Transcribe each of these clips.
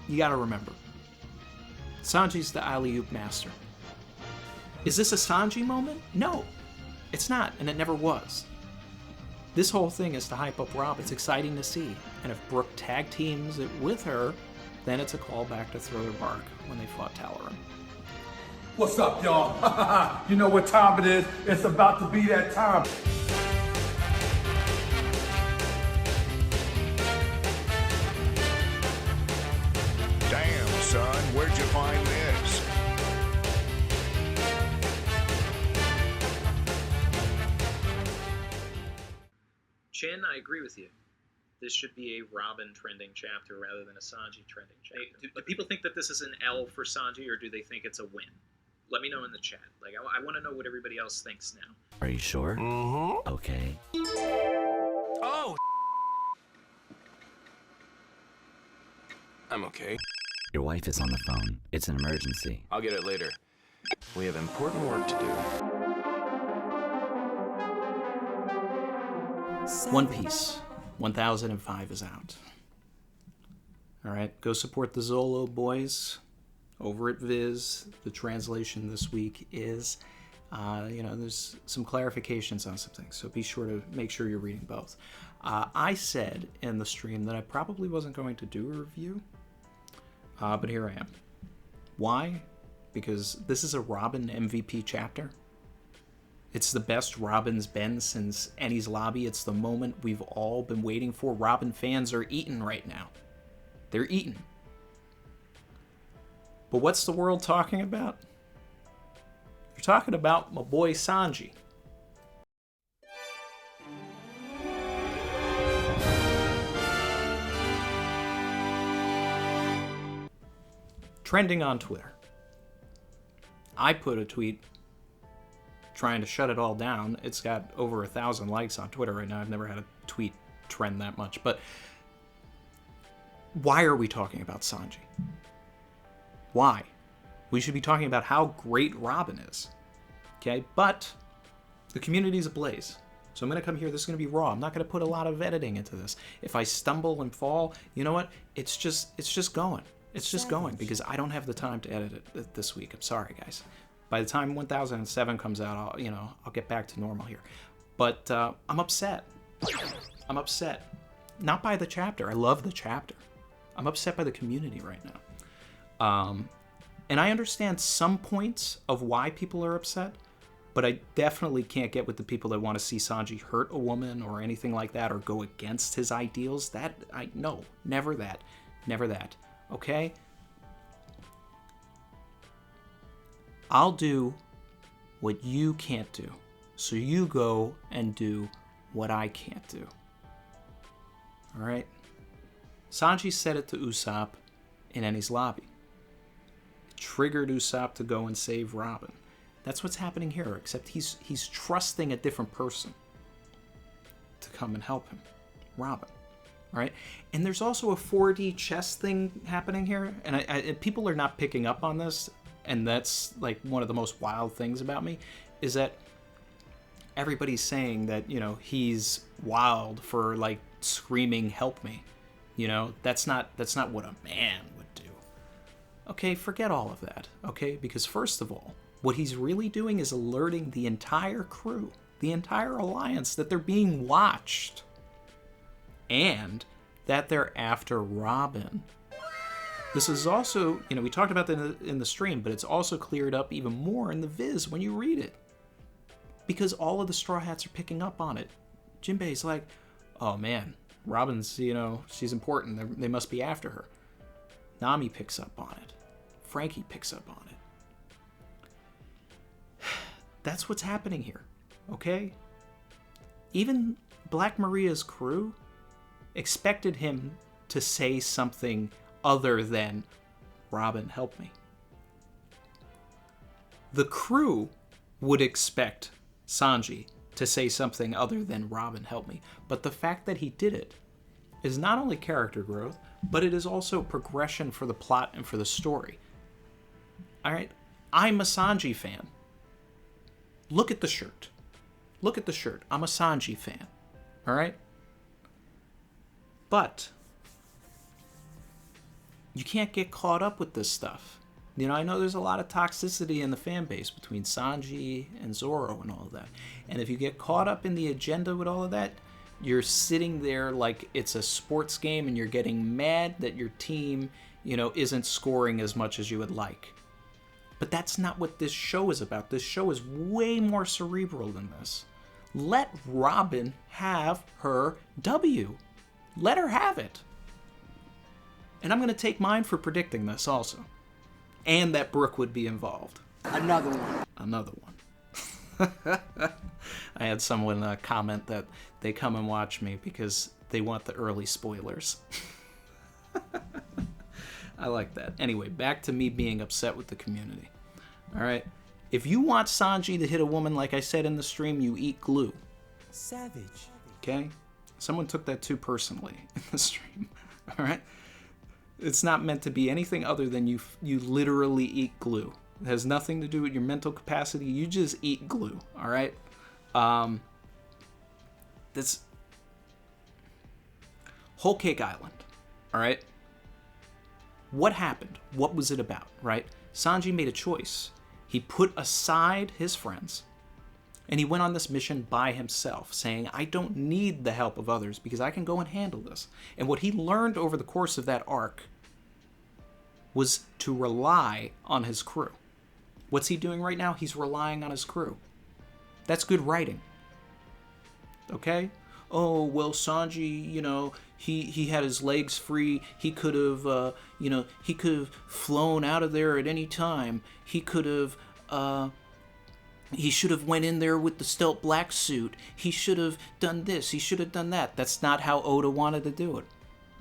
you gotta remember, Sanji's the alley-oop master. Is this a Sanji moment? No, it's not, and it never was. This whole thing is to hype up Rob. It's exciting to see. And if Brooke tag teams it with her, then it's a callback to Thriller Bark when they fought Talaran. What's up, y'all? You know what time it is. It's about to be that time. Damn, son, where'd you find this? Chin, I agree with you. This should be a Robin trending chapter rather than a Sanji trending chapter. Do people think that this is an L for Sanji, or do they think it's a win? Let me know in the chat. Like, I want to know what everybody else thinks now. Are you sure? Mm-hmm. Okay. Oh! I'm okay. Your wife is on the phone. It's an emergency. I'll get it later. We have important work to do. One Piece 1005 is out. Alright, go support the Zolo-boys over at Viz. The translation this week is, there's some clarifications on some things, so be sure to make sure you're reading both. I said in the stream that I probably wasn't going to do a review, but here I am. Why? Because this is a Robin MVP chapter. It's the best Robin's been since Enies Lobby. It's the moment we've all been waiting for. Robin fans are eating right now. They're eating. But what's the world talking about? You're talking about my boy Sanji. Trending on Twitter. I put a tweet trying to shut it all down. It's got over 1,000 likes on Twitter right now. I've never had a tweet trend that much. But why are we talking about Sanji? Why? We should be talking about how great Robin is. Okay? But the community's ablaze. So I'm going to come here. This is going to be raw. I'm not going to put a lot of editing into this. If I stumble and fall, you know what? It's just going. It's just going because I don't have the time to edit it this week. I'm sorry, guys. By the time 1007 comes out, I'll get back to normal here. But I'm upset. I'm upset. Not by the chapter. I love the chapter. I'm upset by the community right now. And I understand some points of why people are upset, but I definitely can't get with the people that want to see Sanji hurt a woman or anything like that or go against his ideals. No, never that. Never that. Okay? I'll do what you can't do. So you go and do what I can't do. Alright? Sanji said it to Usopp in Enies Lobby. It triggered Usopp to go and save Robin. That's what's happening here, except he's trusting a different person to come and help him. Robin. Alright? And there's also a 4D chess thing happening here, and people are not picking up on this. And that's like one of the most wild things about me is that everybody's saying that, he's wild for like screaming, "Help me." That's not what a man would do. Okay, forget all of that. Okay, because first of all, what he's really doing is alerting the entire crew, the entire alliance, that they're being watched and that they're after Robin. This is also, we talked about that in the stream, but it's also cleared up even more in the Viz when you read it. Because all of the Straw Hats are picking up on it. Jinbei's like, oh man, Robin's, she's important. They must be after her. Nami picks up on it. Frankie picks up on it. That's what's happening here, okay? Even Black Maria's crew expected him to say something other than, "Robin, help me." The crew would expect Sanji to say something other than, "Robin, help me." But the fact that he did it is not only character growth, but it is also progression for the plot and for the story. Alright? I'm a Sanji fan. Look at the shirt. Look at the shirt. I'm a Sanji fan. Alright? But You can't get caught up with this stuff. You know, I know there's a lot of toxicity in the fan base between Sanji and Zoro and all of that. And if you get caught up in the agenda with all of that, you're sitting there like it's a sports game and you're getting mad that your team, you know, isn't scoring as much as you would like. But that's not what this show is about. This show is way more cerebral than this. Let Robin have her W. Let her have it. And I'm going to take mine for predicting this also. And that Brooke would be involved. Another one. Another one. I had someone comment that they come and watch me because they want the early spoilers. I like that. Anyway, back to me being upset with the community. All right. If you want Sanji to hit a woman, like I said in the stream, you eat glue. Savage. Okay? Someone took that too personally in the stream. All right? It's not meant to be anything other than you literally eat glue. It has nothing to do with your mental capacity. You just eat glue. All right? This Whole Cake Island. All right? What happened? What was it about? Right? Sanji made a choice. He put aside his friends, and he went on this mission by himself, saying, I don't need the help of others because I can go and handle this. And what he learned over the course of that arc was to rely on his crew. What's he doing right now? He's relying on his crew. That's good writing. Okay? Oh, well, Sanji, you know, he had his legs free. He could have, he could have flown out of there at any time. He could have, he should have went in there with the stealth black suit. He should have done this. He should have done that. That's not how Oda wanted to do it.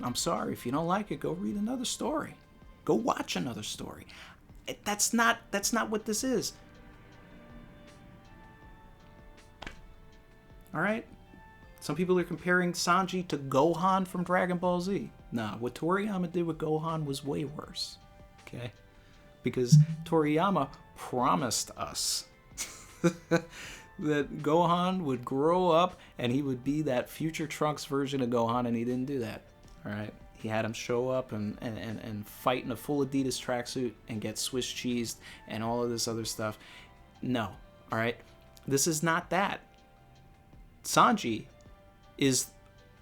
I'm sorry. If you don't like it, go read another story. Go watch another story. That's not what this is. All right? Some people are comparing Sanji to Gohan from Dragon Ball Z. Nah, what Toriyama did with Gohan was way worse. Okay? Because Toriyama promised us that Gohan would grow up and he would be that future Trunks version of Gohan, and he didn't do that. All right? He had him show up and fight in a full Adidas tracksuit and get Swiss cheesed and all of this other stuff. No. All right? This is not that. Sanji is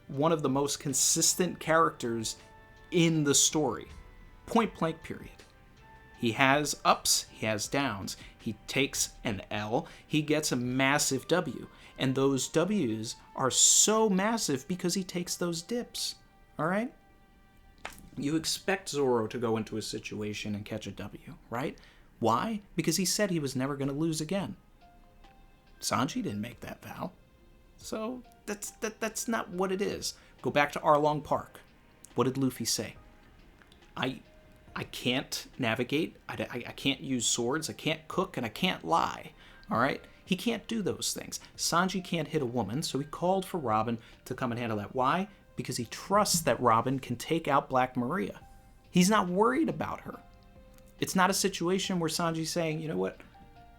one of the most consistent characters in the story. Point blank, period. He has ups, he has downs. He takes an L, he gets a massive W. And those W's are so massive because he takes those dips. All right? You expect Zoro to go into a situation and catch a W, right? Why? Because he said he was never going to lose again. Sanji didn't make that vow. So that's not what it is. Go back to Arlong Park. What did Luffy say? I can't navigate. I can't use swords. I can't cook, and I can't lie. All right? He can't do those things. Sanji can't hit a woman, so he called for Robin to come and handle that. Why? Because he trusts that Robin can take out Black Maria. He's not worried about her. It's not a situation where Sanji's saying, you know what?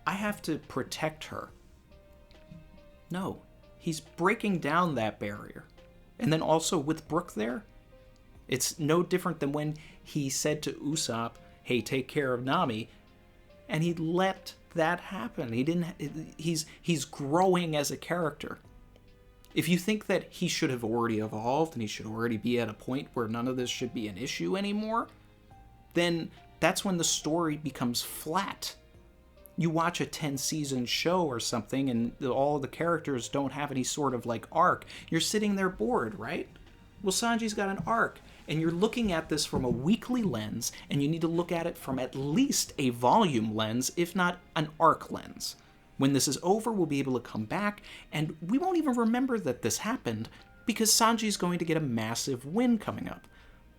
I have to protect her. No. He's breaking down that barrier. And then also with Brooke there, it's no different than when he said to Usopp, hey, take care of Nami, and he let that happen. He's growing as a character. If you think that he should have already evolved and he should already be at a point where none of this should be an issue anymore, then that's when the story becomes flat. You watch a 10-season show or something and all the characters don't have any sort of like arc. You're sitting there bored, right? Well, Sanji's got an arc, and you're looking at this from a weekly lens, and you need to look at it from at least a volume lens, if not an arc lens. When this is over, we'll be able to come back, and we won't even remember that this happened because Sanji's going to get a massive win coming up.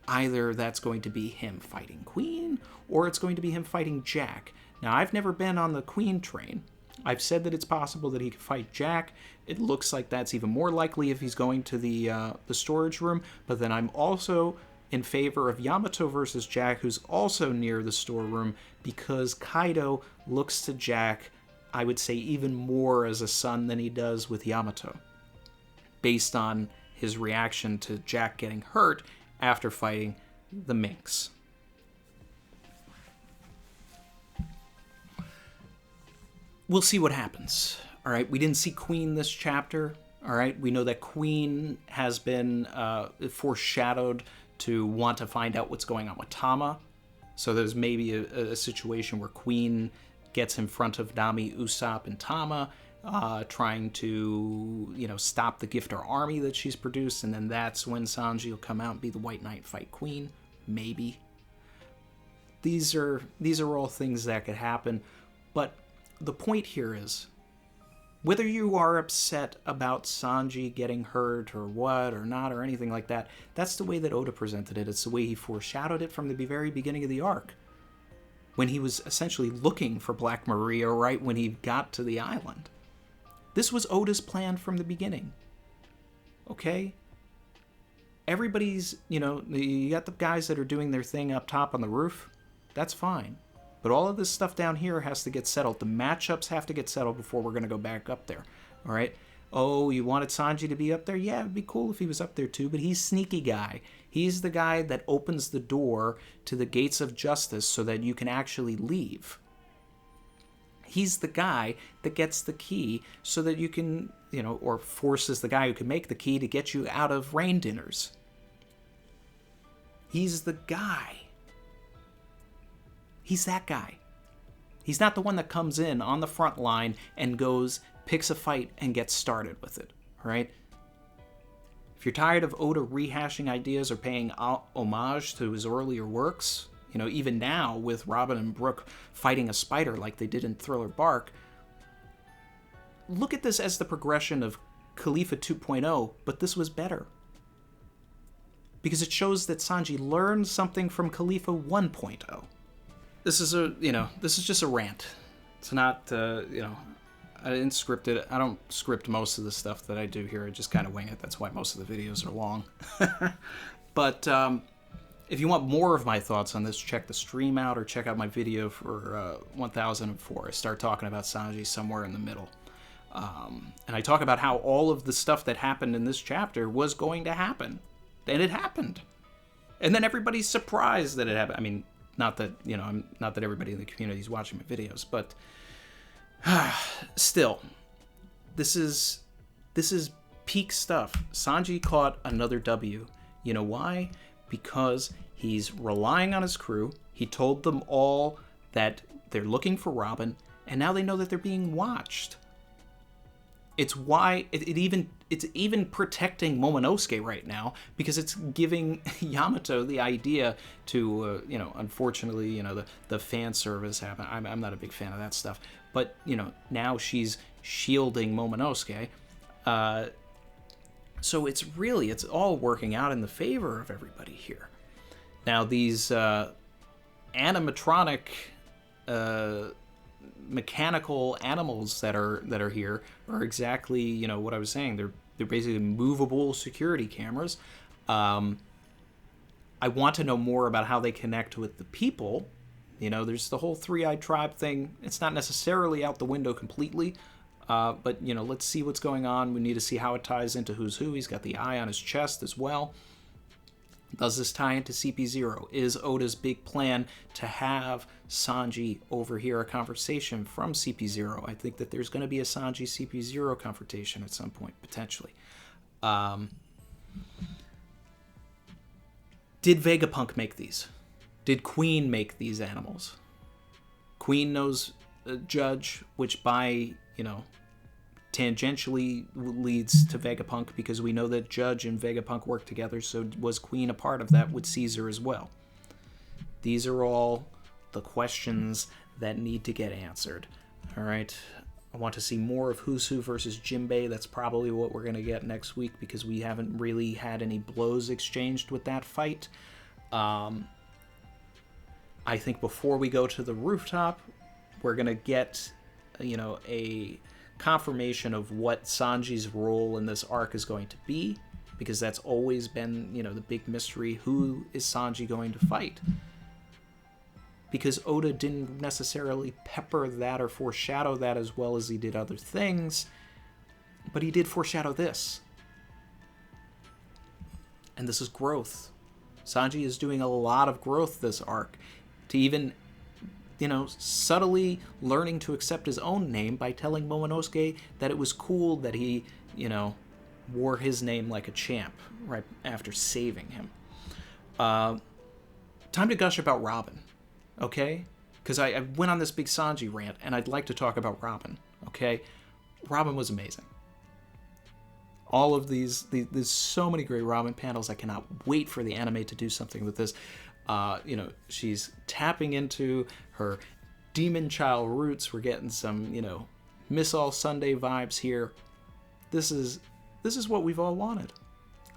Either that's going to be him fighting Queen, or it's going to be him fighting Jack. Now, I've never been on the Queen train. I've said that it's possible that he could fight Jack. It looks like that's even more likely if he's going to the storage room. But then I'm also in favor of Yamato versus Jack, who's also near the storeroom, because Kaido looks to Jack, I would say, even more as a son than he does with Yamato, based on his reaction to Jack getting hurt after fighting the Minx. we'll see what happens. All right, we didn't see Queen this chapter. All right, we know that Queen has been foreshadowed to want to find out what's going on with Tama. So there's maybe a situation where Queen gets in front of Nami, Usopp, and Tama, trying to, stop the Gifter army that she's produced, and then that's when Sanji will come out and be the White Knight, fight Queen. Maybe. These are all things that could happen, but the point here is, whether you are upset about Sanji getting hurt or what or not or anything like that, that's the way that Oda presented it. It's the way he foreshadowed it from the very beginning of the arc, when he was essentially looking for Black Maria right when he got to the island. This was Oda's plan from the beginning. Okay? Everybody's, you got the guys that are doing their thing up top on the roof. That's fine. But all of this stuff down here has to get settled. The matchups have to get settled before we're going to go back up there. All right? Oh, you wanted Sanji to be up there? Yeah, it'd be cool if he was up there too, but he's sneaky guy. He's the guy that opens the door to the gates of justice so that you can actually leave. He's the guy that gets the key so that you can, or forces the guy who can make the key to get you out of rain dinners. He's the guy. He's that guy. He's not the one that comes in on the front line and goes, picks a fight, and gets started with it, right? If you're tired of Oda rehashing ideas or paying homage to his earlier works, even now with Robin and Brook fighting a spider like they did in Thriller Bark, look at this as the progression of Khalifa 2.0, but this was better. Because it shows that Sanji learned something from Khalifa 1.0. This is just a rant. It's not, I didn't script it. I don't script most of the stuff that I do here. I just kind of wing it. That's why most of the videos are long. But if you want more of my thoughts on this, check the stream out or check out my video for 1004. I start talking about Sanji somewhere in the middle. And I talk about how all of the stuff that happened in this chapter was going to happen. And it happened. And then everybody's surprised that it happened. I mean, not that everybody in the community is watching my videos, but still, this is peak stuff. Sanji caught another W. You know why? Because he's relying on his crew. He told them all that they're looking for Robin, and now they know that they're being watched. It's why it's even protecting Momonosuke right now, because it's giving Yamato the idea to, unfortunately, the fan service happen. I'm not a big fan of that stuff, but now she's shielding Momonosuke. So it's all working out in the favor of everybody here. Now these animatronic mechanical animals that are here are exactly what I was saying. They're basically movable security cameras. I want to know more about how they connect with the people. There's the whole three-eyed tribe thing. It's not necessarily out the window completely, but let's see what's going on. We need to see how it ties into who's who. He's got the eye on his chest as well. Does this tie into CP0? Is Oda's big plan to have Sanji overhear a conversation from CP0? I think that there's going to be a Sanji CP0 confrontation at some point, potentially. Did Vegapunk make these? Did Queen make these animals? Queen knows Judge, which by, tangentially leads to Vegapunk, because we know that Judge and Vegapunk work together, so was Queen a part of that with Caesar as well? These are all the questions that need to get answered. All right, I want to see more of Who's Who versus Jinbei. That's probably what we're going to get next week, because we haven't really had any blows exchanged with that fight. I think before we go to the rooftop, we're going to get, a confirmation of what Sanji's role in this arc is going to be, because that's always been, the big mystery. Who is Sanji going to fight? Because Oda didn't necessarily pepper that or foreshadow that as well as he did other things, but he did foreshadow this. And this is growth. Sanji is doing a lot of growth this arc, to even subtly learning to accept his own name by telling Momonosuke that it was cool that he, wore his name like a champ right after saving him. Time to gush about Robin, okay? Because I went on this big Sanji rant, and I'd like to talk about Robin, okay? Robin was amazing. All of these, there's so many great Robin panels. I cannot wait for the anime to do something with this. She's tapping into her demon child roots. We're getting some, Miss All Sunday vibes here. This is what we've all wanted.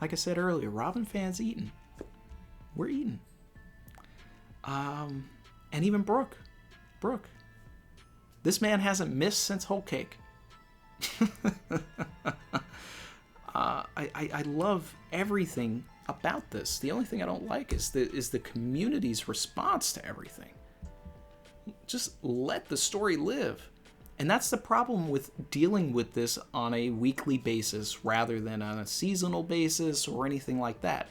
Like I said earlier, Robin fans eating. We're eating. And even Brooke. This man hasn't missed since Whole Cake. I love everything about this. The only thing I don't like is the community's response to everything. Just let the story live. And that's the problem with dealing with this on a weekly basis rather than on a seasonal basis or anything like that.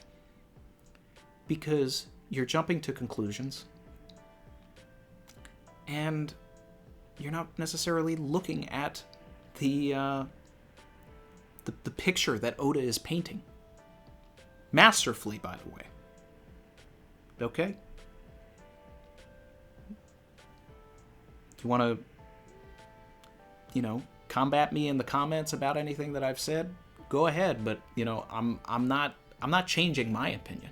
Because you're jumping to conclusions and you're not necessarily looking at the picture that Oda is painting. Masterfully, by the way. Okay? You want to, combat me in the comments about anything that I've said? Go ahead, but, I'm not changing my opinion.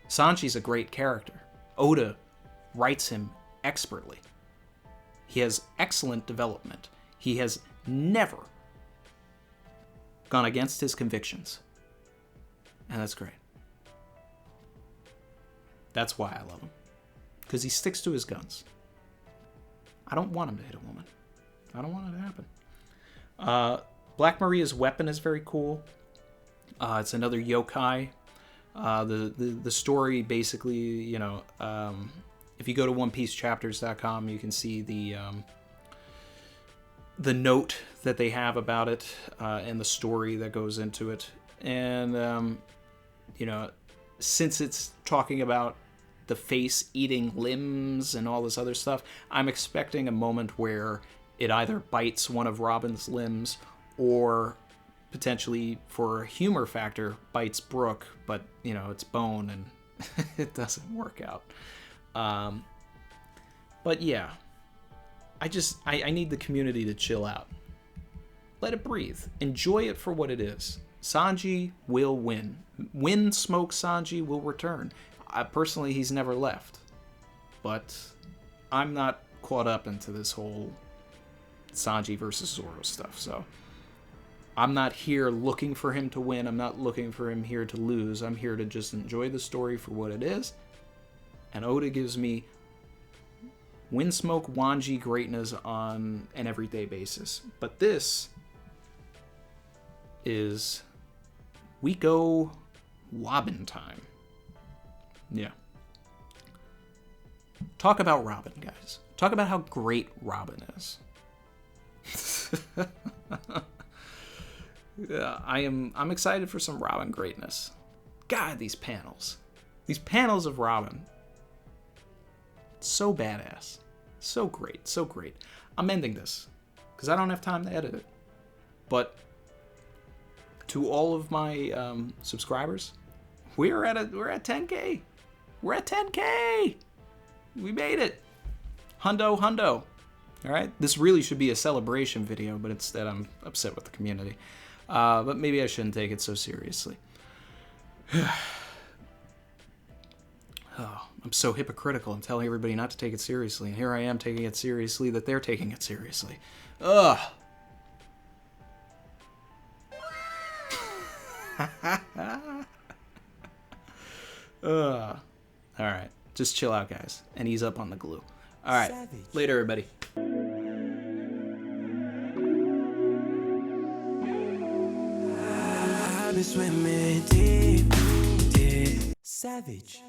Sanji's a great character. Oda writes him expertly. He has excellent development. He has never gone against his convictions. And that's great. That's why I love him. Because he sticks to his guns. I don't want him to hit a woman. I don't want it to happen. Black Maria's weapon is very cool. It's another yokai. The story basically, if you go to OnePieceChapters.com, you can see the note that they have about it and the story that goes into it. And, since it's talking about the face eating limbs and all this other stuff, I'm expecting a moment where it either bites one of Robin's limbs or potentially, for a humor factor, bites Brooke, but, it's bone and it doesn't work out. But yeah, I need the community to chill out. Let it breathe. Enjoy it for what it is. Sanji will win. When Smoke Sanji will return. Personally, he's never left. But I'm not caught up into this whole Sanji versus Zoro stuff, so I'm not here looking for him to win. I'm not looking for him here to lose. I'm here to just enjoy the story for what it is. And Oda gives me Windsmoke Wanji greatness on an everyday basis. But this is we go Robin time. Yeah. Talk about Robin, guys. Talk about how great Robin is. Yeah, I'm excited for some Robin greatness. God, these panels of Robin, so badass, so great. I'm ending this because I don't have time to edit it. But to all of my subscribers, we're at 10K. We're at 10K. We made it. Hundo. All right. This really should be a celebration video, but instead I'm upset with the community. But maybe I shouldn't take it so seriously. Oh, I'm so hypocritical. I'm telling everybody not to take it seriously, and here I am taking it seriously that they're taking it seriously. Ugh. All right, just chill out, guys, and ease up on the glue. All right, Savage. Later, everybody. I've been swimming deep. Savage.